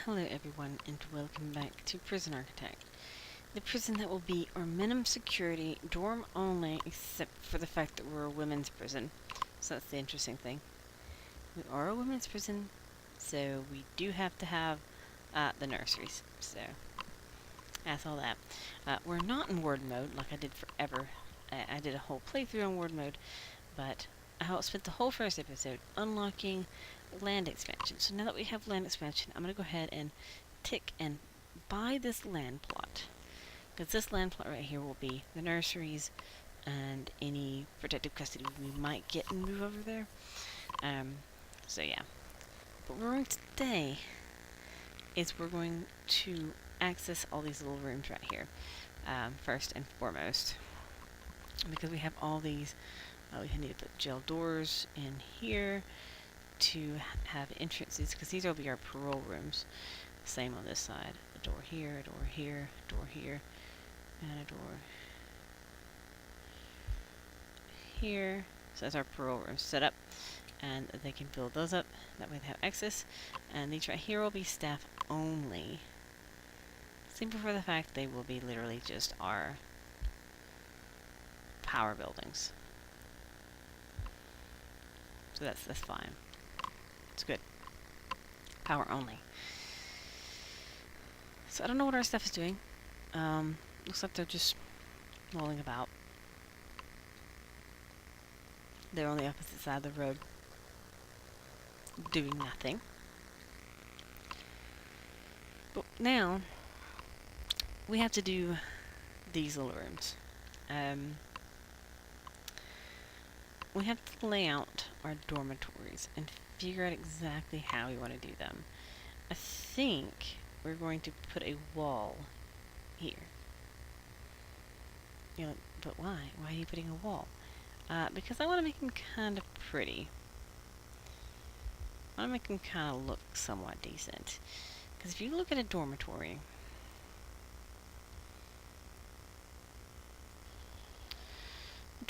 Hello everyone and welcome back to Prison Architect. The prison that will be our minimum security, dorm only, except for the fact that we're a women's prison. So that's the interesting thing. We are a women's prison, so we do have to have the nurseries. So that's all that. We're not in ward mode like I did forever. I did a whole playthrough on ward mode, but I spent the whole first episode unlocking land expansion. So now that we have land expansion, I'm going to go ahead and tick and buy this land plot. Because this land plot right here will be the nurseries and any protective custody we might get and move over there. So yeah. But what we're going today is we're going to access all these little rooms right here. First and foremost. Because we have all these, we need to put gel doors in here to have entrances, because these will be our parole rooms. Same on this side. A door here, a door here, a door here, and a door here. So that's our parole room set up, and they can build those up. That way they have access. And these right here will be staff only. Simply for the fact they will be literally just our power buildings. So that's fine. It's good. Power only. So I don't know what our stuff is doing. Looks like they're just rolling about. They're on the opposite side of the road, doing nothing. But now, we have to do these little rooms. We have to lay out our dormitories and figure out exactly how we want to do them. I think we're going to put a wall here. You know, but why? Why are you putting a wall? Because I want to make them kind of pretty. I want to make them kind of look somewhat decent. Because if you look at a dormitory,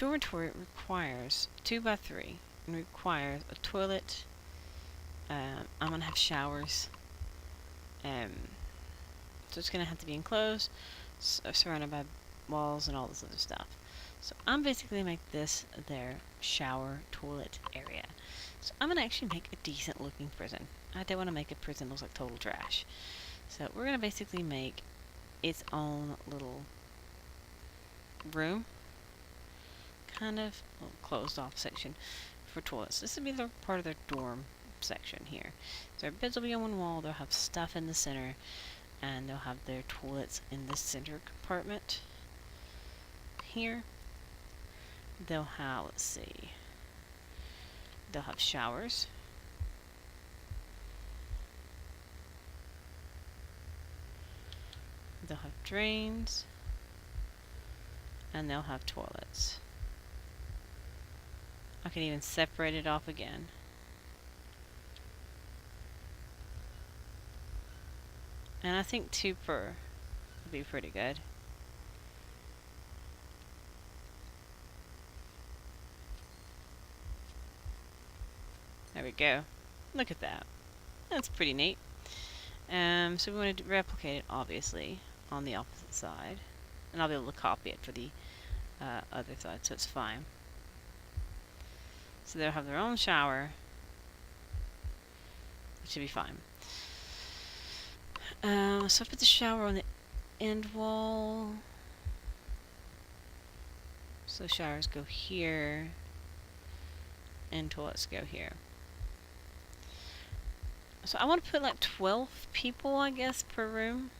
requires 2x3 and requires a toilet. I'm going to have showers. So it's going to have to be enclosed, surrounded by walls and all this other stuff. So I'm basically going to make this their shower toilet area. So I'm going to actually make a decent looking prison. I don't want to make a prison that looks like total trash. So we're going to basically make its own little room, kind of closed off section for toilets. This will be the part of their dorm section here. So their beds will be on one wall, they'll have stuff in the center, and they'll have their toilets in the center compartment here. They'll have, let's see, they'll have showers. They'll have drains. And they'll have toilets. I can even separate it off again. And I think 2 per would be pretty good. There we go. Look at that. That's pretty neat. So we want to replicate it, obviously, on the opposite side. And I'll be able to copy it for the other side, so it's fine. So they'll have their own shower, which should be fine. So I put the shower on the end wall. So showers go here, and toilets go here. So I want to put like 12 people, I guess, per room.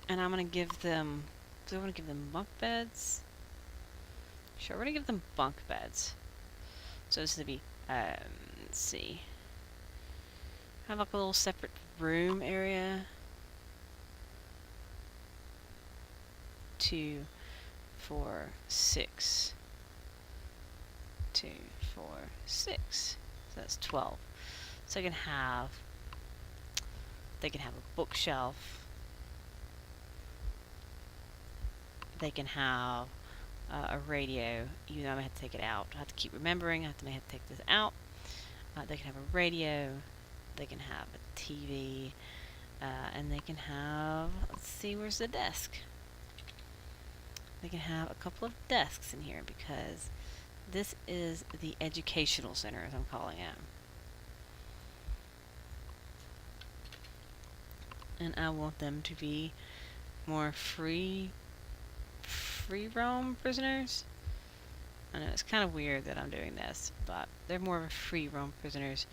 And I'm going to give them, do I want to give them bunk beds? Sure, we're going to give them bunk beds. So this is going to be, let's see. Have like a little separate room area. 2, 4, 6. 2, 4, 6. So that's 12. So they can have a bookshelf. They can have a radio. You know, I have to take it out. I have to keep remembering. I have to take this out. They can have a radio. They can have a TV, and they can have, let's see, where's the desk? They can have a couple of desks in here because this is the educational center, as I'm calling it. And I want them to be more free roam prisoners. I know it's kind of weird that I'm doing this, but they're more of a free roam prisoners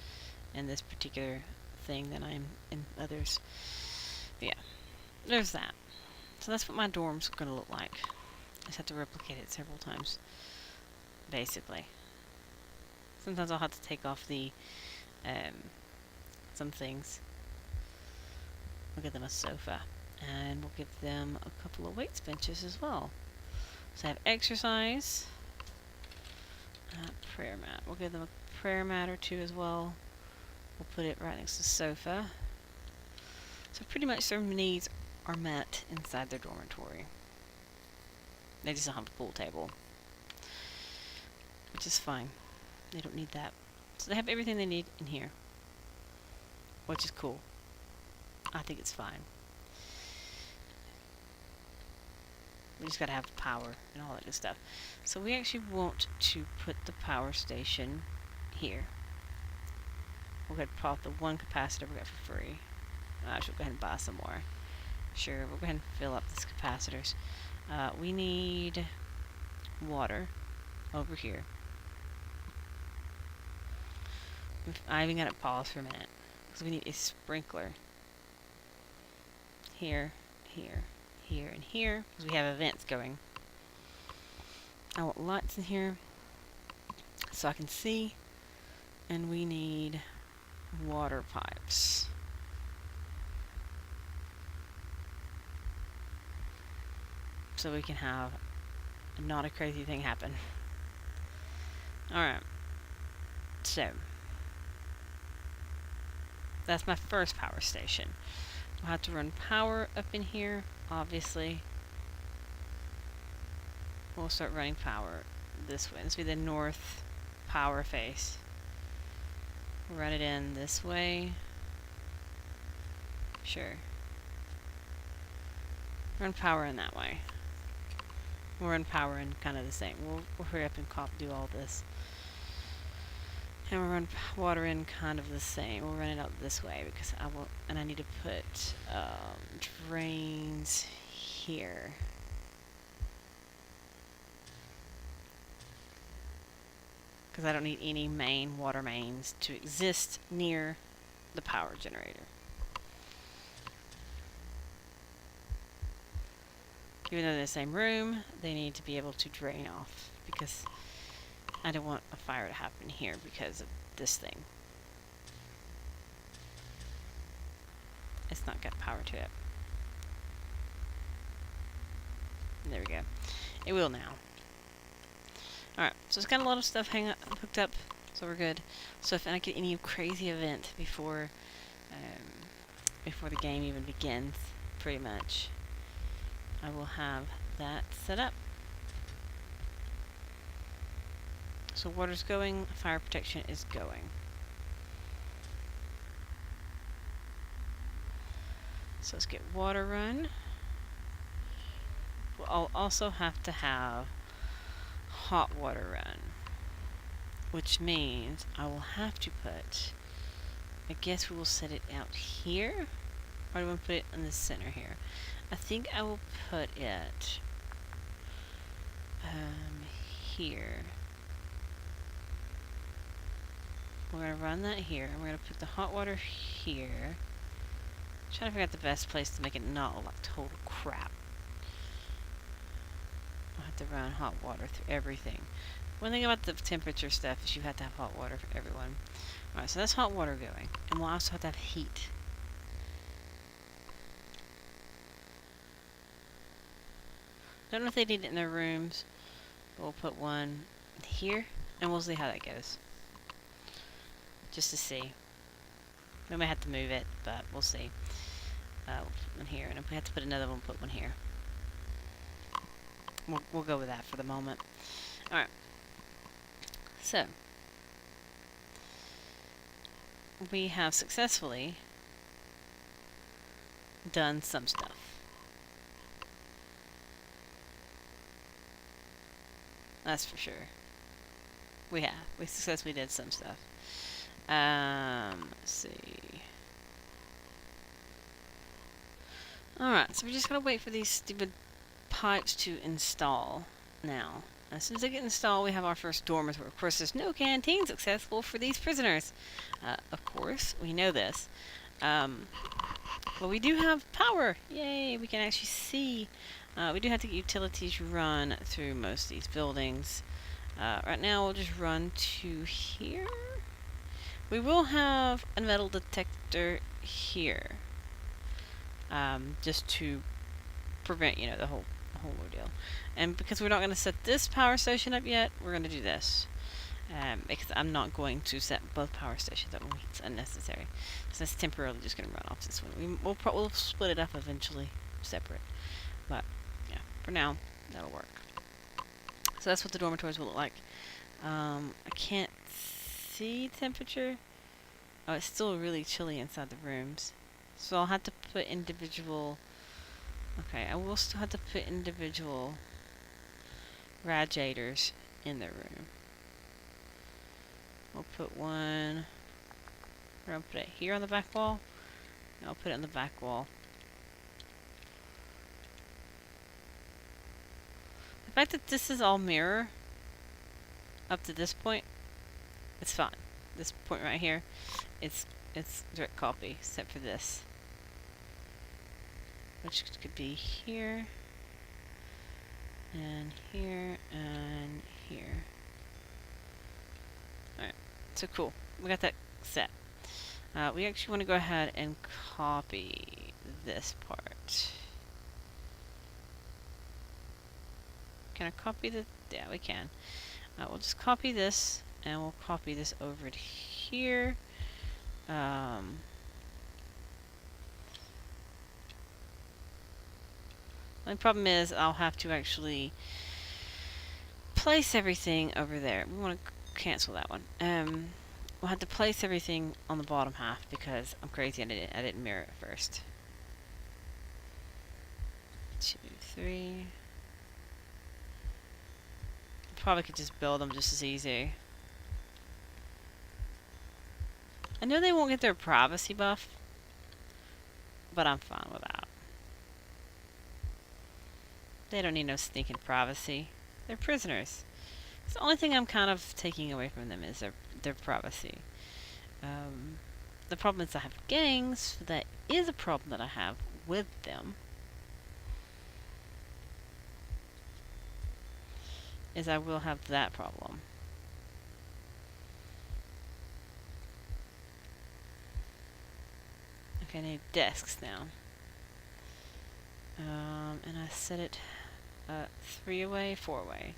in this particular thing than I'm in others. But yeah, there's that. So that's what my dorm's going to look like. I just have to replicate it several times, basically. Sometimes I'll have to take off the some things. We'll give them a sofa, and we'll give them a couple of weights benches as well. So I have exercise, prayer mat. We'll give them a prayer mat or two as well. We'll put it right next to the sofa. So pretty much their needs are met inside their dormitory. They just don't have a pool table, which is fine. They don't need that. So they have everything they need in here, which is cool. I think it's fine. We just gotta have power and all that good stuff. So we actually want to put the power station here. We'll go ahead and pop the one capacitor we got for free. I should go ahead and buy some more. Sure, we'll go ahead and fill up these capacitors. We need water over here. I even got it paused for a minute because we need a sprinkler here, here, here, and here because we have events going. I want lights in here so I can see, and we need water pipes. So we can have not a crazy thing happen. Alright. So that's my first power station. We'll have to run power up in here, obviously. We'll start running power this way. This will be the north power face. We'll run it in this way. Sure. Run power in that way. We'll run power in kind of the same. We'll hurry up and do all this. And we'll run water in kind of the same. We'll run it out this way because I need to put drains here. Because I don't need any main water mains to exist near the power generator. Even though they're in the same room, they need to be able to drain off because I don't want a fire to happen here because of this thing. It's not got power to it. There we go. It will now. Alright, so it's got a lot of stuff hooked up, so we're good. So if I get any crazy event before the game even begins, pretty much, I will have that set up. So water's going, fire protection is going. So let's get water run. I'll also have to have hot water run, which means I will have to put, I guess we will set it out here, or do we put it in the center here? I think I will put it here. We're going to run that here, and we're going to put the hot water here. I'm trying to figure out the best place to make it not look like total crap. I'll have to run hot water through everything. One thing about the temperature stuff is you have to have hot water for everyone. Alright, so that's hot water going. And we'll also have to have heat. Don't know if they need it in their rooms. We'll put one here, and we'll see how that goes. Just to see. We may have to move it, but we'll see. We'll put one here, and if we have to put another one, put one here. We'll go with that for the moment. Alright. So. we have successfully done some stuff. That's for sure. We have. We successfully did some stuff. Let's see. Alright, so we're just gonna wait for these stupid pipes to install now. As soon as they get installed, we have our first dormitory. Of course, there's no canteens accessible for these prisoners. Of course, we know this. But we do have power. Yay, we can actually see. We do have to get utilities run through most of these buildings. Right now, we'll just run to here. We will have a metal detector here. Just to prevent, the whole ordeal. And because we're not going to set this power station up yet, we're going to do this. Because I'm not going to set both power stations up. It's unnecessary. So that's temporarily just going to run off this one. We'll split it up eventually, separate. But yeah, for now, that'll work. So that's what the dormitories will look like. I can't see temperature. Oh, it's still really chilly inside the rooms. So I'll have to put individual... Okay, I will still have to put individual radiators in the room. We'll put one... We're going to put it here on the back wall. And I'll put it on the back wall. The fact that this is all mirror up to this point, it's fine. This point right here, it's direct copy, except for this. Which could be here, and here, and here. Alright, so cool. We got that set. We actually want to go ahead and copy this part. Can I copy the... Yeah, we can. We'll just copy this, and we'll copy this over to here. The problem is I'll have to actually place everything over there. We want to cancel that one. We'll have to place everything on the bottom half because I'm crazy and I didn't mirror it first. 2, 3. Probably could just build them just as easy. I know they won't get their privacy buff, but I'm fine with that. They don't need no stinking privacy. They're prisoners. So the only thing I'm kind of taking away from them is their privacy. The problem is I have gangs, so that is a problem that I have with them. Is I will have that problem. Okay, I need desks now. And I set it 3-way, 4-way.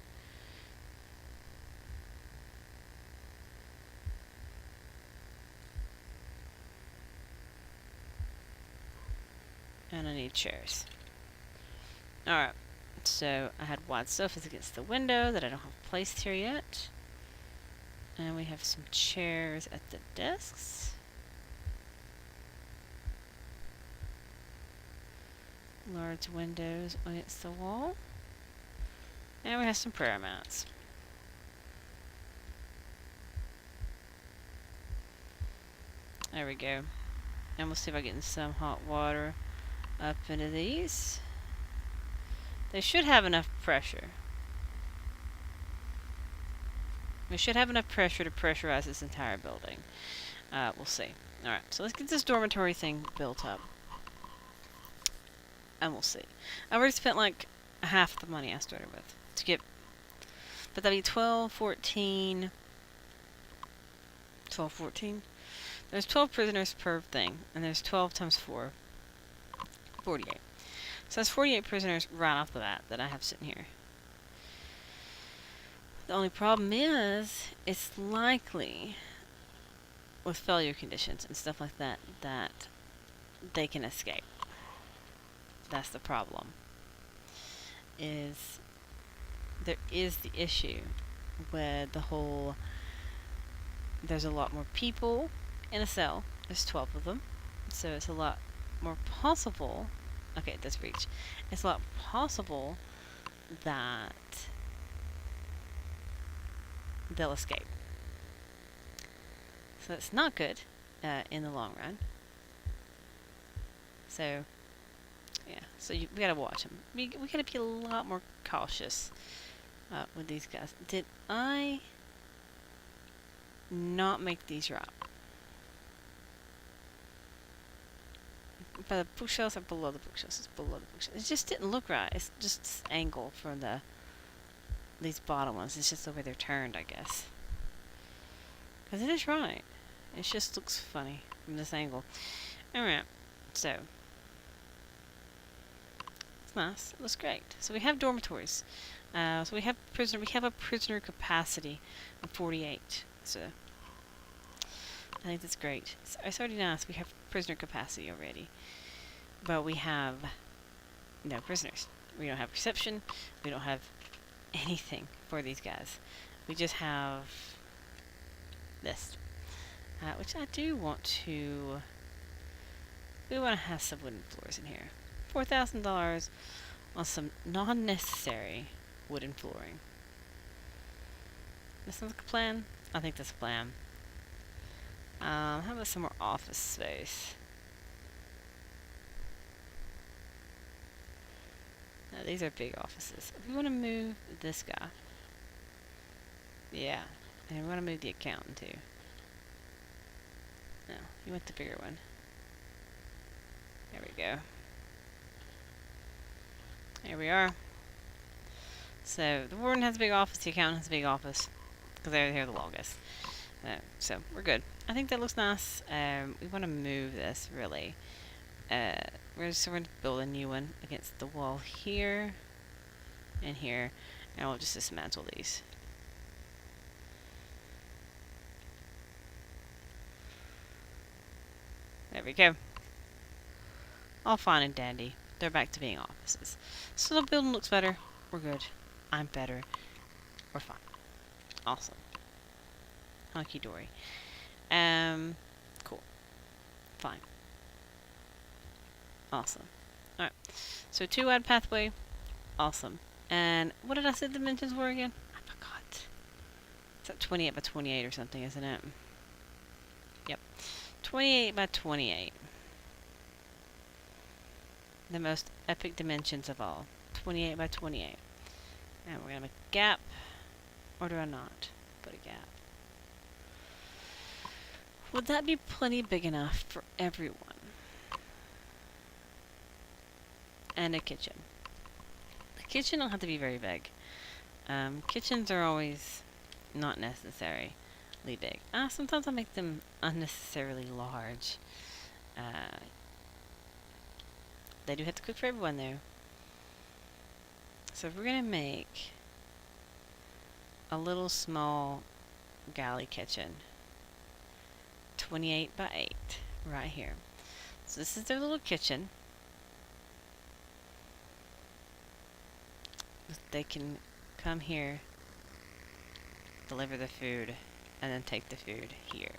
And I need chairs. Alright, so I had wide sofas against the window that I don't have placed here yet. And we have some chairs at the desks. Large windows against the wall. And we have some prayer mats. There we go. And we'll see if I get some hot water up into these. They should have enough pressure. We should have enough pressure to pressurize this entire building. We'll see. Alright, so let's get this dormitory thing built up. And we'll see. I already spent like half the money I started with to get... But that'd be 12, 14... 12, 14? There's 12 prisoners per thing. And there's 12 times 4. 48. So that's 48 prisoners right off the bat that I have sitting here. The only problem is, it's likely, with failure conditions and stuff like that, that they can escape. That's the problem. There is the issue with the whole, there's a lot more people in a cell. There's 12 of them, so it's a lot more possible. Okay, it does reach. It's a lot possible that they'll escape. So it's not good in the long run. So, yeah. So we gotta watch them. We gotta be a lot more cautious with these guys. Did I not make these right? By the bookshelves or below the bookshelves? It's below the bookshelves. It just didn't look right. It's just this angle for these bottom ones. It's just the way they're turned, I guess. Because it is right. It just looks funny from this angle. Alright, so. It's nice. It looks great. So we have dormitories. So we have a prisoner capacity of 48. So I think that's great. So it's already nice. We have prisoner capacity already. But we have no prisoners. We don't have reception. We don't have anything for these guys. We just have this. Which I do want to... We want to have some wooden floors in here. $4,000 on some non-necessary wooden flooring. This sounds like a plan? I think that's a plan. How about some more office space? Now, these are big offices. If we want to move this guy. Yeah. And we want to move the accountant too. No, you want the bigger one. There we go. There we are. So, the warden has a big office, the accountant has a big office. Because they're here the longest. So, we're good. I think that looks nice. We want to move this, really. We're going to build a new one against the wall here. And here. And we'll just dismantle these. There we go. All fine and dandy. They're back to being offices. So the building looks better. We're good. I'm better. We're fine. Awesome. Hunky dory. Cool. Fine. Awesome. Alright. So 2 wide pathway. Awesome. And what did I say the dimensions were again? I forgot. It's like 28 by 28 or something, isn't it? Yep. 28 by 28. The most epic dimensions of all. 28 by 28. And we're going to make a gap. Or do I not put a gap? Would that be plenty big enough for everyone? And a kitchen. The kitchen don't have to be very big. Kitchens are always not necessarily big. Sometimes I make them unnecessarily large. They do have to cook for everyone, though. So if we're going to make a little small galley kitchen, 28 by 8, right here. So this is their little kitchen. They can come here, deliver the food, and then take the food here.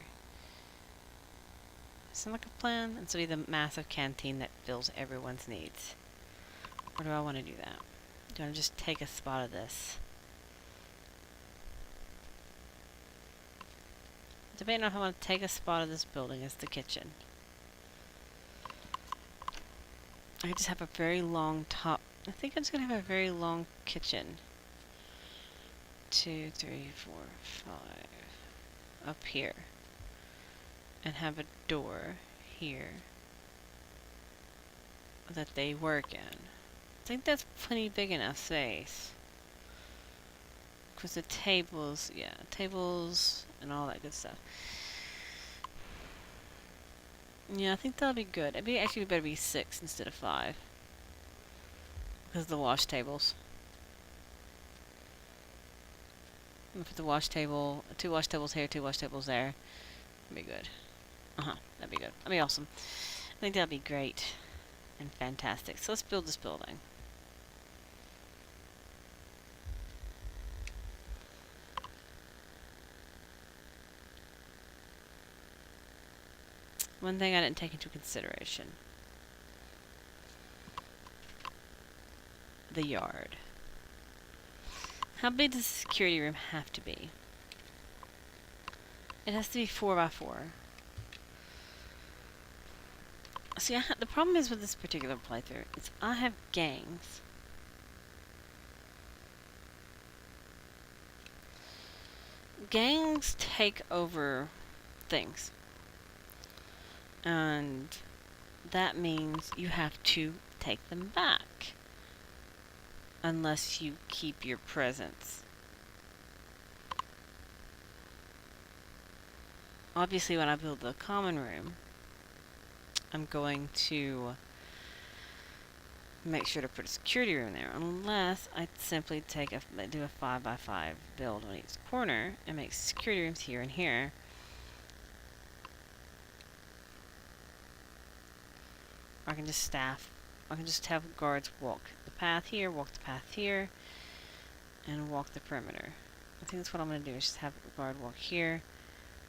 Sound like a plan? And so be the massive canteen that fills everyone's needs. Or do I want to do that? Do I want to just take a spot of this? Debating if I want to take a spot of this building as the kitchen. I just have a very long top. I think I'm just going to have a very long kitchen. 2, 3, 4, 5. Up here. And have a door here that they work in. I think that's plenty big enough space. Because the tables, yeah, tables and all that good stuff. Yeah, I think that'll be good. It'd be actually better be 6 instead of 5. Because of the wash tables. I'm gonna put the wash table, 2 wash tables here, 2 wash tables there. That'd be good. That'd be good. That'd be awesome. I think that'd be great and fantastic. So let's build this building. One thing I didn't take into consideration. The yard. How big does the security room have to be? It has to be 4 by 4. See, the problem is with this particular playthrough is I have gangs. Gangs take over things. And that means you have to take them back. Unless you keep your presence. Obviously, when I build the common room, I'm going to make sure to put a security room there, unless I simply do a 5 by 5 build on each corner and make security rooms here and here. I can just have guards walk the path here, walk the path here, and walk the perimeter. I think that's what I'm going to do, is just have a guard walk here.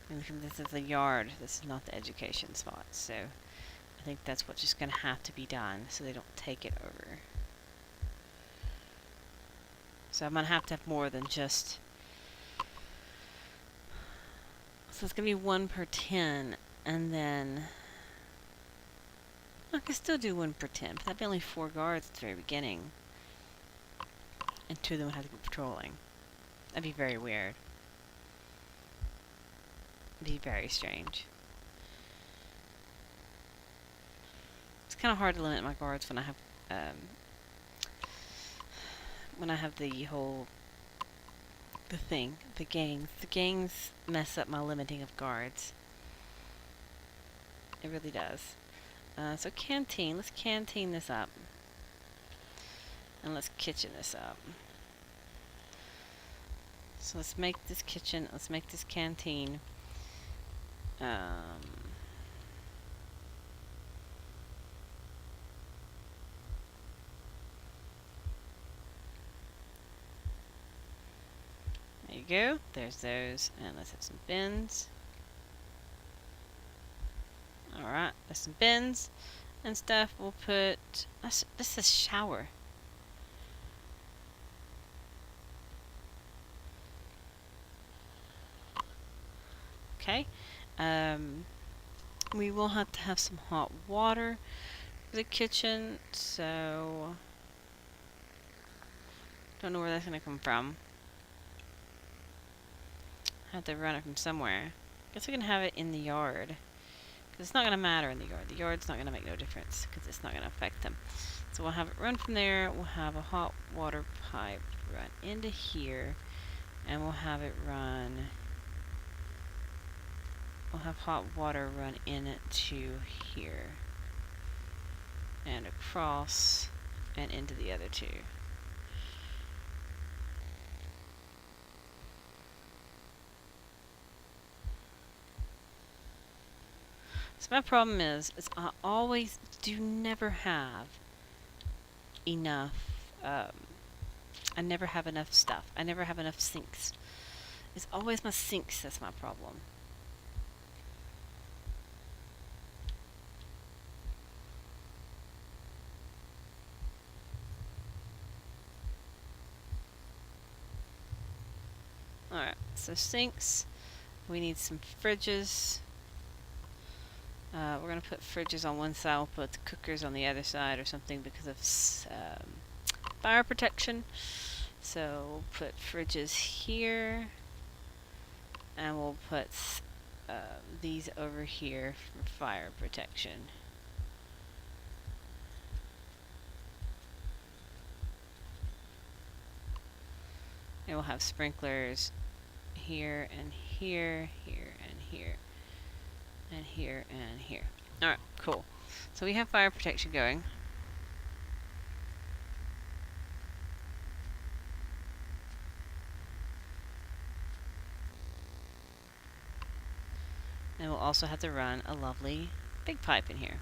And this is the yard, this is not the education spot, so I think that's what's just going to have to be done, so they don't take it over. So I'm going to have more than just... So it's going to be 1 per 10, and then... I can still do 1 per 10, but that'd be only 4 guards at the very beginning. And 2 of them would have to be patrolling. That'd be very weird. It'd be very strange. It's kind of hard to limit my guards when I have the gangs. The gangs mess up my limiting of guards. It really does. So canteen, let's canteen this up. And let's kitchen this up. So let's make this kitchen, let's make this canteen. There you go. There's those. And let's have some bins. Alright, there's some bins and stuff. We'll put... This is shower. Okay. We will have to have some hot water for the kitchen, so... Don't know where that's going to come from. Have to run it from somewhere. Guess we can have it in the yard. Because it's not going to matter in the yard. The yard's not going to make no difference because it's not going to affect them. So we'll have it run from there. We'll have a hot water pipe run into here. And we'll have it run... We'll have hot water run into here. And across and into the other two. So my problem is I always never have enough, I never have enough stuff. I never have enough sinks. It's always my sinks that's my problem. Alright, so sinks. We need some fridges. We're going to put fridges on one side, we'll put the cookers on the other side or something because of fire protection. So we'll put fridges here, and we'll put these over here for fire protection. And we'll have sprinklers here and here, here and here. And here and here. Alright, cool. So we have fire protection going. And we'll also have to run a lovely big pipe in here.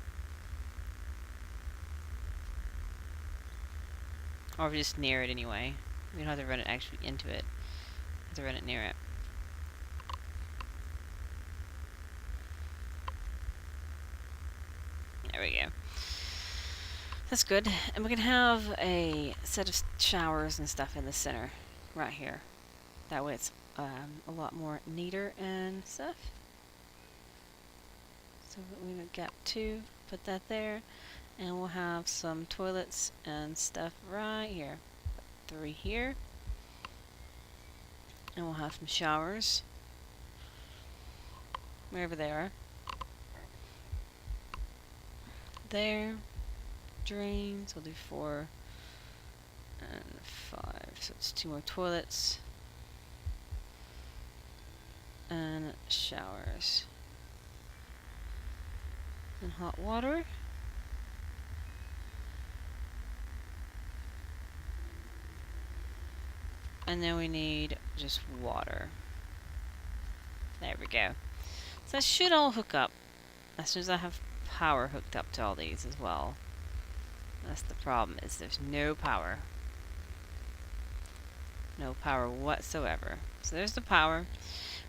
Or just near it anyway. We don't have to run it actually into it. We have to run it near it. There we go. That's good. And we can have a set of showers and stuff in the center, right here. That way it's a lot more neater and stuff. So we have gap 2, put that there, and we'll have some toilets and stuff right here. 3 here, and we'll have some showers wherever they are. There, drains, we'll do 4 and 5, so it's 2 more toilets and showers. And hot water. And then we need just water. There we go. So that should all hook up as soon as I have power hooked up to all these as well. That's the problem, is there's no power. No power whatsoever. So there's the power.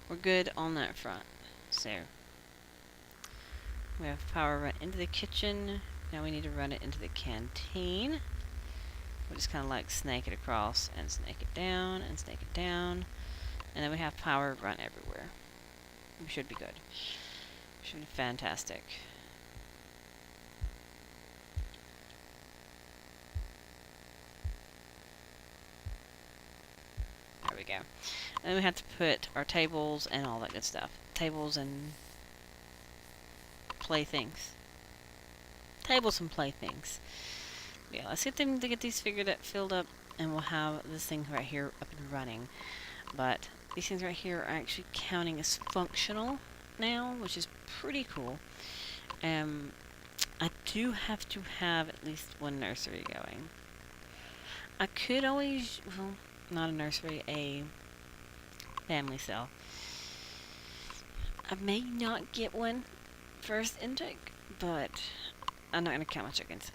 We're good on that front. So we have power run into the kitchen. Now we need to run it into the canteen. We'll just kind of like snake it across and snake it down and snake it down. And then we have power run everywhere. We should be good. Should be fantastic. There we go. And then we have to put our tables and all that good stuff. Tables and playthings. Tables and playthings. Yeah, let's get them to get these filled up, and we'll have this thing right here up and running. But these things right here are actually counting as functional now, which is pretty cool. I do have to have at least one nursery going. I could always, well, not a nursery, a family cell. I may not get one first intake, but I'm not going to count my chickens.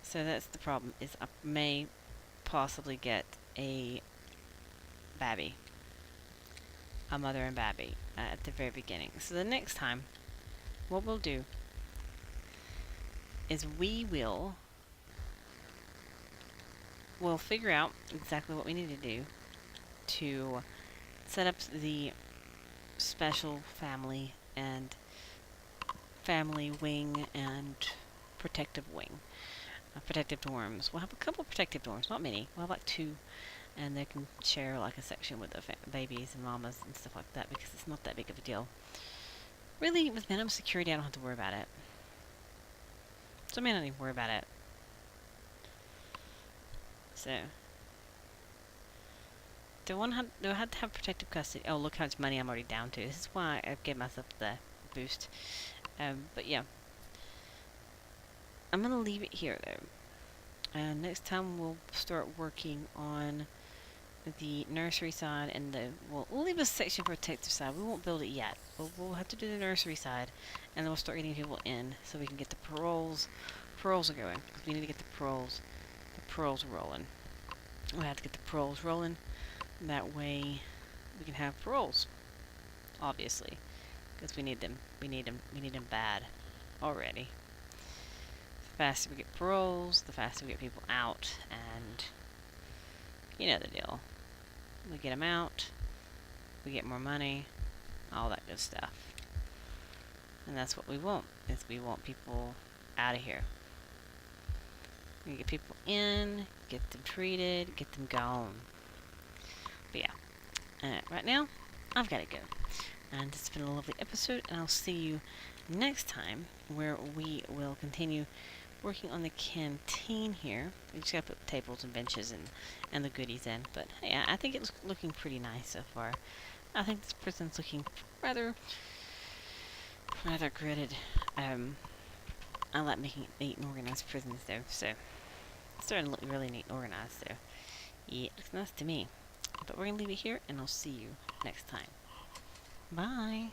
So that's the problem, is I may possibly get a babby. A mother and babby at the very beginning. So the next time, what we'll do is we'll figure out exactly what we need to do to set up the special family and family wing and protective wing. Protective dorms. We'll have a couple of protective dorms, not many. We'll have like 2, and they can share like a section with the babies and mamas and stuff like that, because it's not that big of a deal. Really, with minimum security, I don't have to worry about it. So I may not even worry about it. So, do I have to have protective custody? Oh, look how much money I'm already down to. This is why I gave myself the boost. But yeah. I'm going to leave it here, though. And next time we'll start working on the nursery side, and we'll leave a section for protective side. We won't build it yet, but we'll have to do the nursery side, and then we'll start getting people in so we can get the paroles. Paroles are going. We need to get the paroles rolling. We'll have to get the paroles rolling. That way we can have paroles, obviously, because we need them. We need them bad already. The faster we get paroles, the faster we get people out, and you know the deal. We get them out, we get more money, all that good stuff. And that's what we want, is we want people out of here. We get people in, get them treated, get them gone. But yeah, right now, I've got to go. And it's been a lovely episode, and I'll see you next time, where we will continue working on the canteen here. We just gotta put tables and benches and the goodies in. But hey, I think it's looking pretty nice so far. I think this prison's looking rather gridded. I like making neat and organized prisons though, so it's starting to look really neat and organized, so yeah, it looks nice to me. But we're gonna leave it here, and I'll see you next time. Bye!